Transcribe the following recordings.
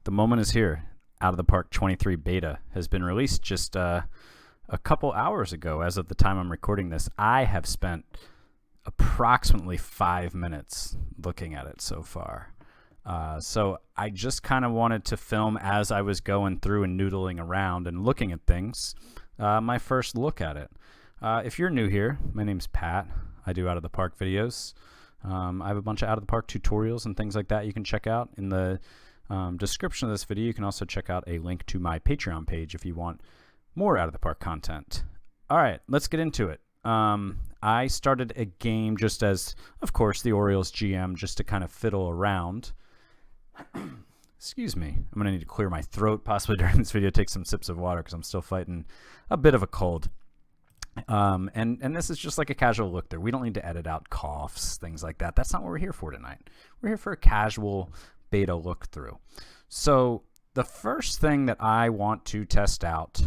The moment is here. Out of the Park 23 beta has been released just a couple hours ago. As of the time I'm recording this, I have spent approximately 5 minutes looking at it so far. So I just kind of wanted to film as I was going through and noodling around and looking at things, my first look at it. If you're new here, my name's Pat. I do Out of the Park videos. I have a bunch of Out of the Park tutorials and things like that you can check out. In the description of this video, you can also check out a link to my Patreon page if you want more Out of the Park content. All right, let's get into it. I started a game just as, of course, the Orioles GM, just to kind of fiddle around. Excuse me. I'm going to need to clear my throat possibly during this video, take some sips of water because I'm still fighting a bit of a cold. And this is just like a casual look through. We don't need to edit out coughs, things like that. That's not what we're here for tonight. We're here for a casual beta look through. So the first thing that I want to test out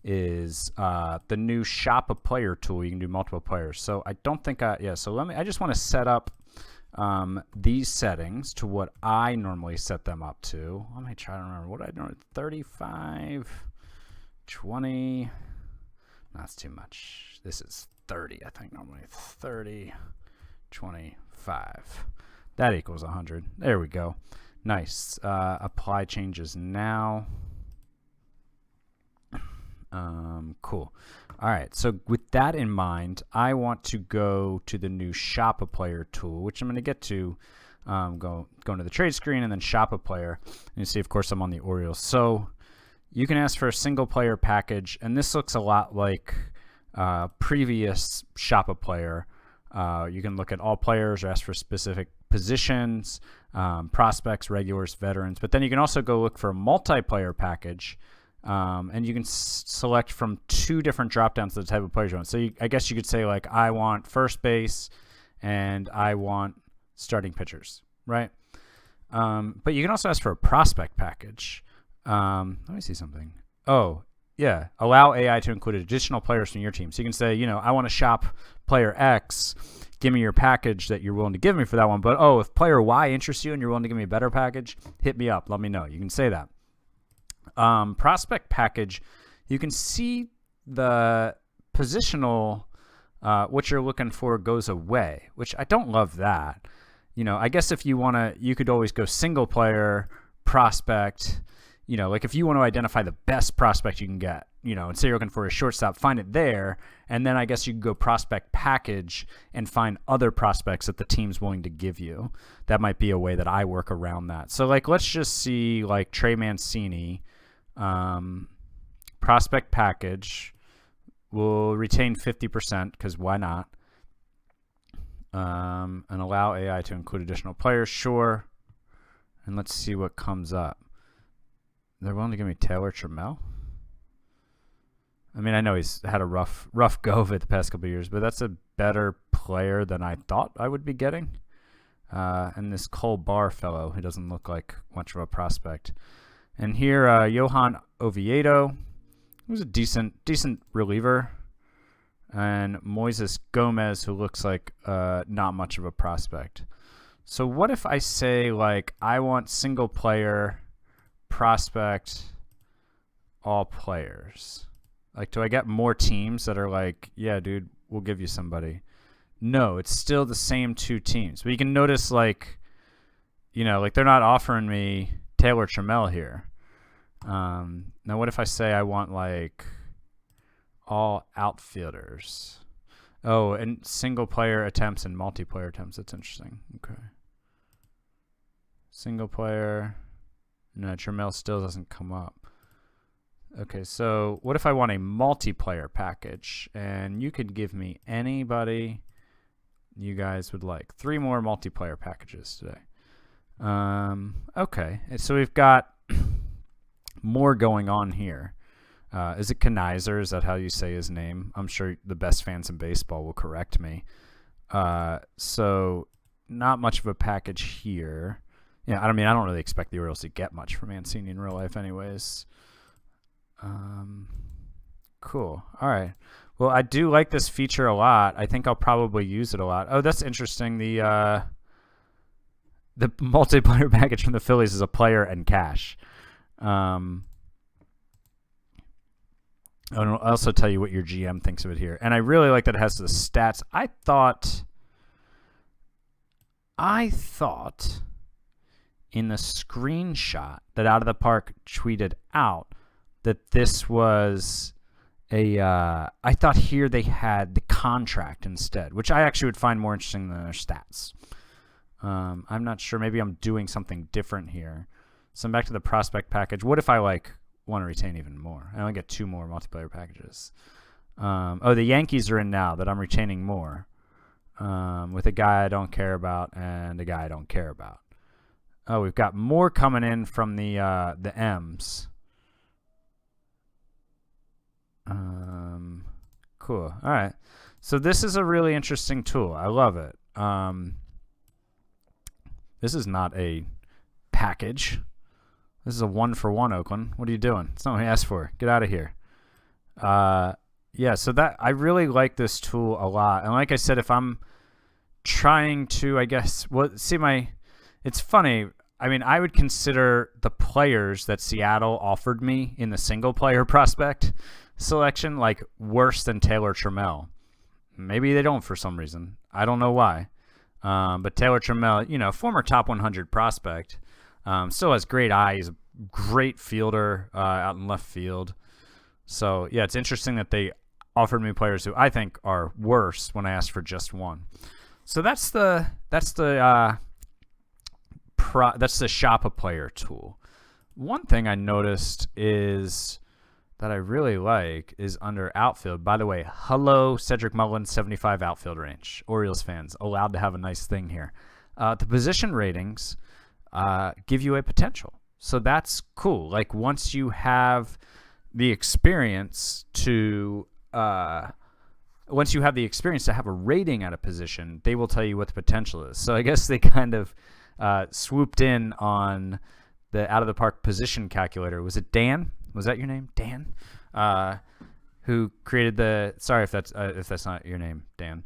is the new Shop a Player tool. You can do multiple players. So I don't think so I just want to set up these settings to what I normally set them up to. Let me try to remember what I do. 35, 20. That's too much. This is 30, I think normally. 30, 25. That equals 100. There we go. Nice. Apply changes now. Cool. All right. So with that in mind, I want to go to the new Shop a Player tool, which I'm going to get to. Go into the trade screen and then Shop a Player. And you see, of course, I'm on the Orioles. So you can ask for a single player package, and this looks a lot like previous Shop a Player. You can look at all players or ask for specific positions, prospects, regulars, veterans. But then you can also go look for a multiplayer package, and you can select from 2 different drop-downs to the type of players you want. So I guess you could say, like, I want first base and I want starting pitchers, right? But you can also ask for a prospect package. Let me see something. Oh, yeah. Allow AI to include additional players from your team. So you can say, I want to shop player X. Give me your package that you're willing to give me for that one. But, if player Y interests you and you're willing to give me a better package, hit me up. Let me know. You can say that. Prospect package, you can see the positional, what you're looking for goes away, which I don't love that. I guess if you want to, you could always go single player, prospect. Like if you want to identify the best prospect you can get, and say you're looking for a shortstop, find it there. And then I guess you can go prospect package and find other prospects that the team's willing to give you. That might be a way that I work around that. So like, let's just see like Trey Mancini, prospect package will retain 50% because why not? And allow AI to include additional players. Sure. And let's see what comes up. They're willing to give me Taylor Trammell. I mean, I know he's had a rough go of it the past couple of years, but that's a better player than I thought I would be getting. And this Cole Barr fellow, he doesn't look like much of a prospect. And here, Johan Oviedo, who's a decent reliever. And Moises Gomez, who looks like not much of a prospect. So what if I say, like, I want single player prospect all players? Like, do I get more teams that are like, yeah, dude, we'll give you somebody? No, it's still the same 2 teams. But you can notice, like, like they're not offering me Taylor Trammell here. Now, what if I say I want, like, all outfielders? Oh, and single player attempts and multiplayer attempts. That's interesting. Okay. Single player. No, Trammell still doesn't come up. Okay, so what if I want a multiplayer package? And you could give me anybody you guys would like. 3 more multiplayer packages today. Okay, so we've got more going on here. Is it Kanizer? Is that how you say his name? I'm sure the best fans in baseball will correct me. So not much of a package here. Yeah, I mean, I don't really expect the Orioles to get much from Mancini in real life anyways. Cool. All right. Well, I do like this feature a lot. I think I'll probably use it a lot. Oh, that's interesting. The multiplayer package from the Phillies is a player and cash. I'll also tell you what your GM thinks of it here. And I really like that it has the stats. I thought in the screenshot that Out of the Park tweeted out that this was I thought here they had the contract instead, which I actually would find more interesting than their stats. I'm not sure. Maybe I'm doing something different here. So I'm back to the prospect package. What if I want to retain even more? I only get 2 more multiplayer packages. Oh, the Yankees are in now that I'm retaining more. With a guy I don't care about and a guy I don't care about. Oh, we've got more coming in from the M's. Cool. All right. So this is a really interesting tool. I love it. This is not a package. This is a 1-for-1, Oakland. What are you doing? It's not what I asked for. Get out of here. Yeah, so that I really like this tool a lot. And like I said, if I'm trying to, I guess, it's funny. I mean, I would consider the players that Seattle offered me in the single-player prospect selection worse than Taylor Trammell. Maybe they don't for some reason. I don't know why. But Taylor Trammell, former top 100 prospect, still has great eyes, great fielder out in left field. So, yeah, it's interesting that they offered me players who I think are worse when I asked for just one. So that's the shop a player tool. One thing I noticed is that I really like is under outfield. By the way, hello, Cedric Mullins, 75 outfield range. Orioles fans, allowed to have a nice thing here. The position ratings give you a potential. So that's cool. Once you have the experience to have a rating at a position, they will tell you what the potential is. So I guess they kind of swooped in on the Out of the Park position calculator. Was it Dan? Was that your name, Dan? Who created the? Sorry if that's not your name, Dan.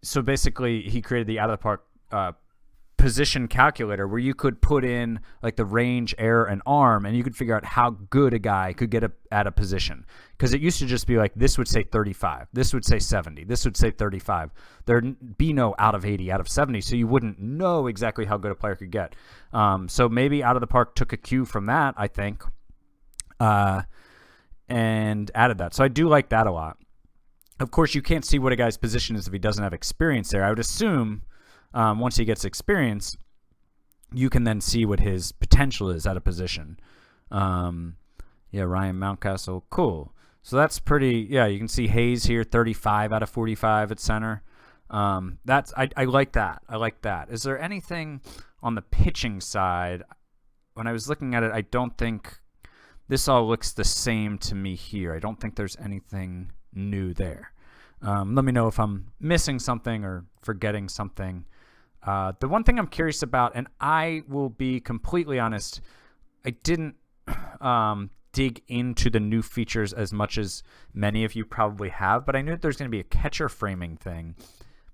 So basically, he created the Out of the Park position calculator where you could put in the range, air, and arm, and you could figure out how good a guy could get at a position. Because it used to just be this would say 35, this would say 70, this would say 35. There'd be no out of 80, out of 70, so you wouldn't know exactly how good a player could get. So maybe Out of the Park took a cue from that, I think, and added that. So I do like that a lot. Of course, you can't see what a guy's position is if he doesn't have experience there. I would assume once he gets experience, you can then see what his potential is at a position. Ryan Mountcastle, cool. So that's pretty. Yeah, you can see Hayes here, 35 out of 45 at center. I like that. I like that. Is there anything on the pitching side? When I was looking at it, I don't think this all looks the same to me here. I don't think there's anything new there. Let me know if I'm missing something or forgetting something. The one thing I'm curious about, and I will be completely honest, I didn't dig into the new features as much as many of you probably have, but I knew that there's going to be a catcher framing thing,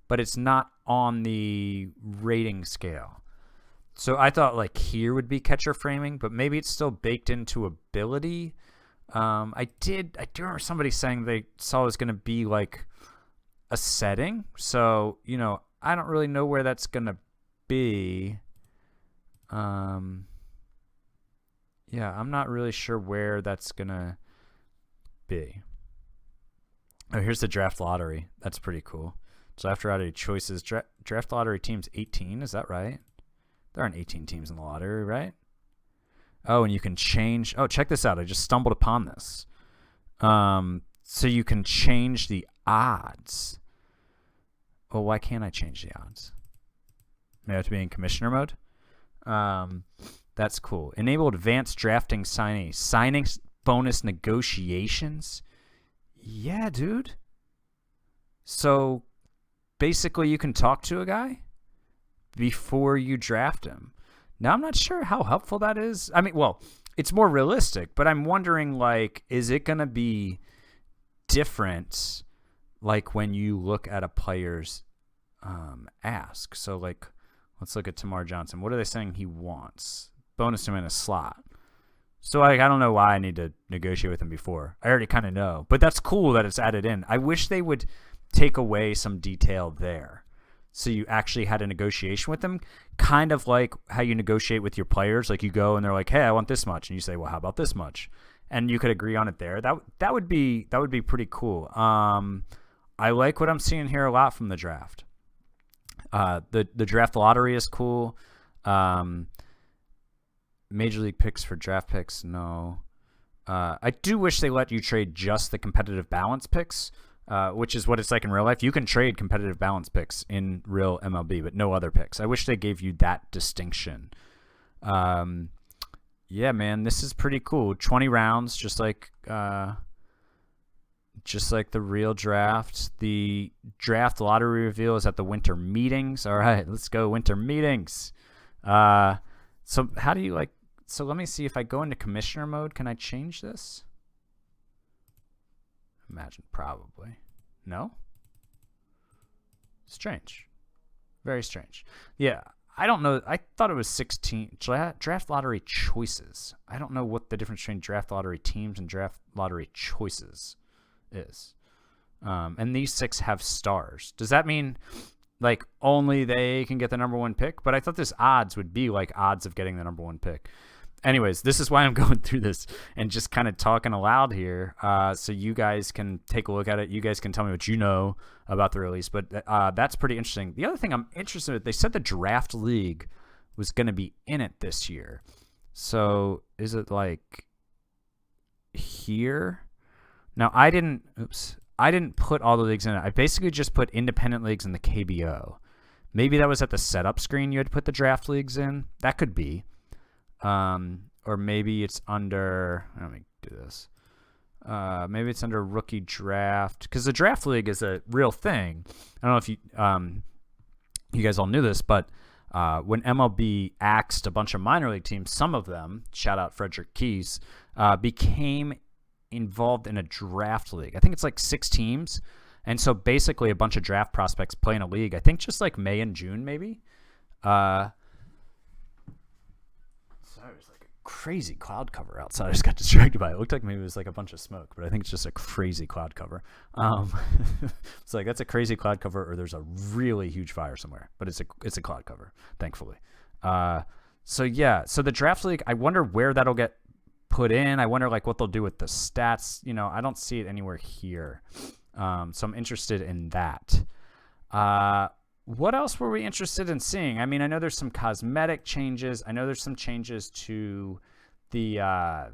but it's not on the rating scale. So I thought here would be catcher framing, but maybe it's still baked into ability. I do remember somebody saying they saw it was going to be a setting. So, I don't really know where that's going to be. Yeah, I'm not really sure where that's going to be. Oh, here's the draft lottery. That's pretty cool. Draft lottery choices. Draft lottery teams 18, is that right? There aren't 18 teams in the lottery, right? Oh, and you can change. Oh, check this out. I just stumbled upon this. So you can change the odds. Well, why can't I change the odds? Maybe I have to be in commissioner mode? That's cool. Enable advanced drafting signing bonus negotiations? Yeah, dude. So basically you can talk to a guy before you draft him. Now, I'm not sure how helpful that is. I mean, well, it's more realistic, but I'm wondering, is it going to be different, when you look at a player's ask? So, let's look at Tamar Johnson. What are they saying he wants? bonus him in a slot. So like, I don't know why I need to negotiate with him before. I already kind of know. But that's cool that it's added in. I wish they would take away some detail there, so you actually had a negotiation with them, kind of like how you negotiate with your players. Like, you go and they're like, hey, I want this much. And you say, well, how about this much? And you could agree on it there. That would be pretty cool. I like what I'm seeing here a lot from the draft. The draft lottery is cool. Major league picks for draft picks, no. I do wish they let you trade just the competitive balance picks, which is what it's like in real life. You can trade competitive balance picks in real MLB, but no other picks. I wish they gave you that distinction. Yeah, man, this is pretty cool. 20 rounds, just like the real draft. The draft lottery reveal is at the winter meetings. All right, let's go winter meetings. So how do you like? So let me see if I go into commissioner mode. Can I change this? Imagine, probably. No? Strange. Very strange. Yeah, I don't know. I thought it was 16 draft lottery choices. I don't know what the difference between draft lottery teams and draft lottery choices is. And these 6 have stars. Does that mean like only they can get the number 1 pick? But I thought this odds would be like odds of getting the number 1 pick. Anyways, this is why I'm going through this and just kind of talking aloud here, so you guys can take a look at it. You guys can tell me what you know about the release, but that's pretty interesting. The other thing I'm interested in, they said the draft league was going to be in it this year. So is it like here? Now, I didn't put all the leagues in it. I basically just put independent leagues in the KBO. Maybe that was at the setup screen you had to put the draft leagues in. That could be. Or maybe it's under, let me do this. Maybe it's under rookie draft, because the draft league is a real thing. I don't know if you guys all knew this, but when MLB axed a bunch of minor league teams, some of them, shout out Frederick Keys, became involved in a draft league. I think it's like 6 teams. And so basically a bunch of draft prospects play in a league, I think just like May and June, maybe. Sorry, there's like a crazy cloud cover outside. I just got distracted by it. It looked like maybe it was like a bunch of smoke, but I think it's just a crazy cloud cover. It's like, that's a crazy cloud cover, or there's a really huge fire somewhere, but it's a cloud cover, thankfully. So yeah, so the draft league, I wonder where that'll get put in. I wonder like what they'll do with the stats. You know, I don't see it anywhere here. So I'm interested in that. What else were we interested in seeing? I mean, I know there's some cosmetic changes. I know there's some changes to the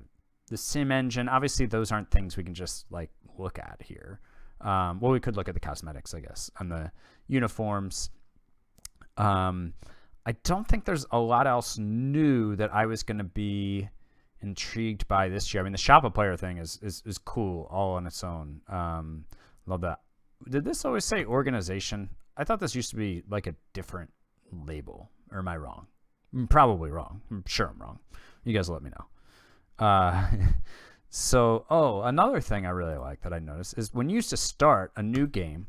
sim engine. Obviously, those aren't things we can just like look at here. Well, we could look at the cosmetics, I guess, and the uniforms. I don't think there's a lot else new that I was going to be intrigued by this year. I mean, the shop a player thing is cool all on its own. Love that. Did this always say organization? I thought this used to be like a different label. Or am I wrong? I'm probably wrong. I'm sure I'm wrong. You guys let me know. So, another thing I really like that I noticed is when you used to start a new game,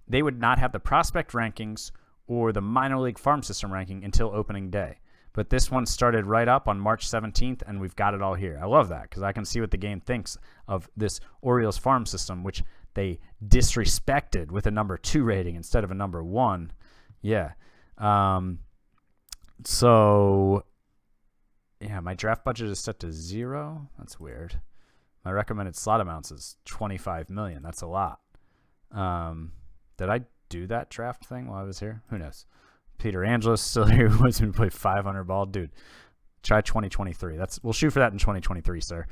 they would not have the prospect rankings or the minor league farm system ranking until opening day. But this one started right up on March 17th, and we've got it all here. I love that because I can see what the game thinks of this Orioles farm system, which they disrespected with a number 2 rating instead of a number 1. Yeah. So, yeah, my draft budget is set to 0. That's weird. My recommended slot amounts is $25 million. That's a lot. Did I do that draft thing while I was here? Who knows? Peter Angelos still here, who wants me to play 500 ball. Dude, try 2023. We'll shoot for that in 2023, sir.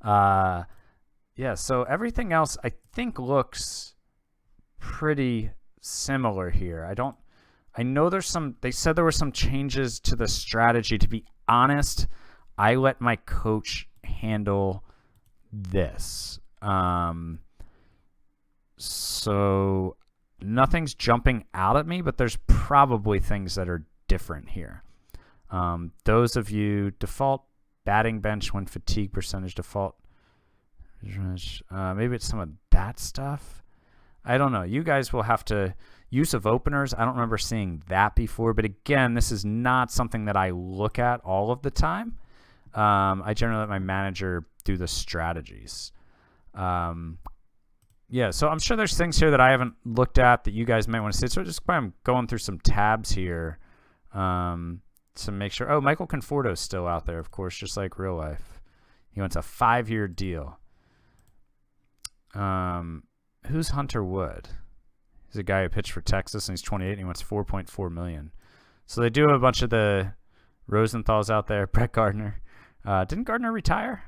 Yeah, so everything else I think looks pretty similar here. I know they said there were some changes to the strategy. To be honest, I let my coach handle this. So nothing's jumping out at me, but there's probably things that are different here. Those of you, default batting bench when fatigue percentage default. Maybe it's some of that stuff. I don't know. You guys will have to use of openers. I don't remember seeing that before, but again, this is not something that I look at all of the time. I generally let my manager do the strategies. Yeah, so I'm sure there's things here that I haven't looked at that you guys might want to see. So just I'm going through some tabs here to make sure. Oh, Michael Conforto's still out there, of course, just like real life. He wants a 5-year deal. Who's Hunter Wood? He's a guy who pitched for Texas, and he's 28, and he wants $4.4 million. So they do have a bunch of the Rosenthal's out there. Brett Gardner. Didn't Gardner retire?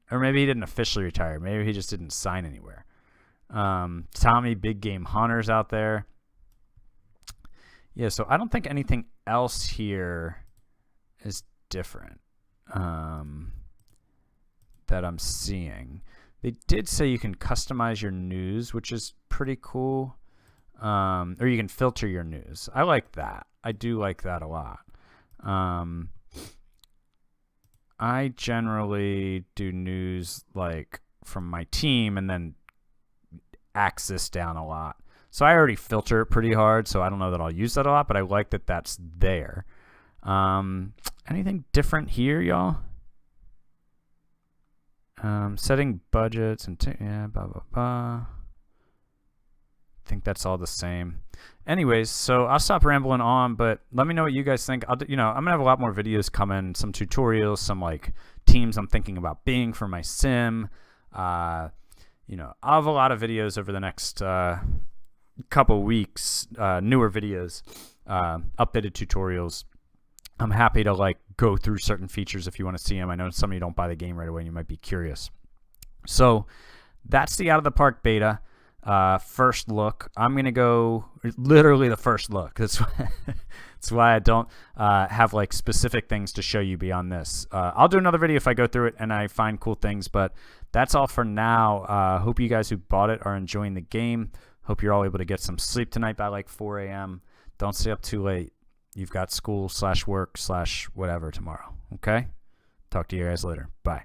Or maybe he didn't officially retire. Maybe he just didn't sign anywhere. Tommy Big Game Hunter's out there. Yeah, so I don't think anything else here is different that I'm seeing. They did say you can customize your news, which is pretty cool. Or you can filter your news. I like that. I do like that a lot. I generally do news like from my team and then axe this down a lot. So I already filter it pretty hard, so I don't know that I'll use that a lot, but I like that that's there. Anything different here, y'all? Setting budgets and yeah, blah blah blah. I think that's all the same. Anyways, so I'll stop rambling on, but let me know what you guys think. I'm gonna have a lot more videos coming, some tutorials, some like teams I'm thinking about being for my sim. I'll have a lot of videos over the next couple weeks, newer videos, updated tutorials. I'm happy to like go through certain features if you want to see them. I know some of you don't buy the game right away and you might be curious. So that's the Out of the Park beta. First look. I'm going to go literally the first look. That's why I don't have like specific things to show you beyond this. I'll do another video if I go through it and I find cool things, but that's all for now. Hope you guys who bought it are enjoying the game. Hope you're all able to get some sleep tonight by like 4 a.m. Don't stay up too late. You've got school/work/whatever tomorrow. Okay? Talk to you guys later. Bye.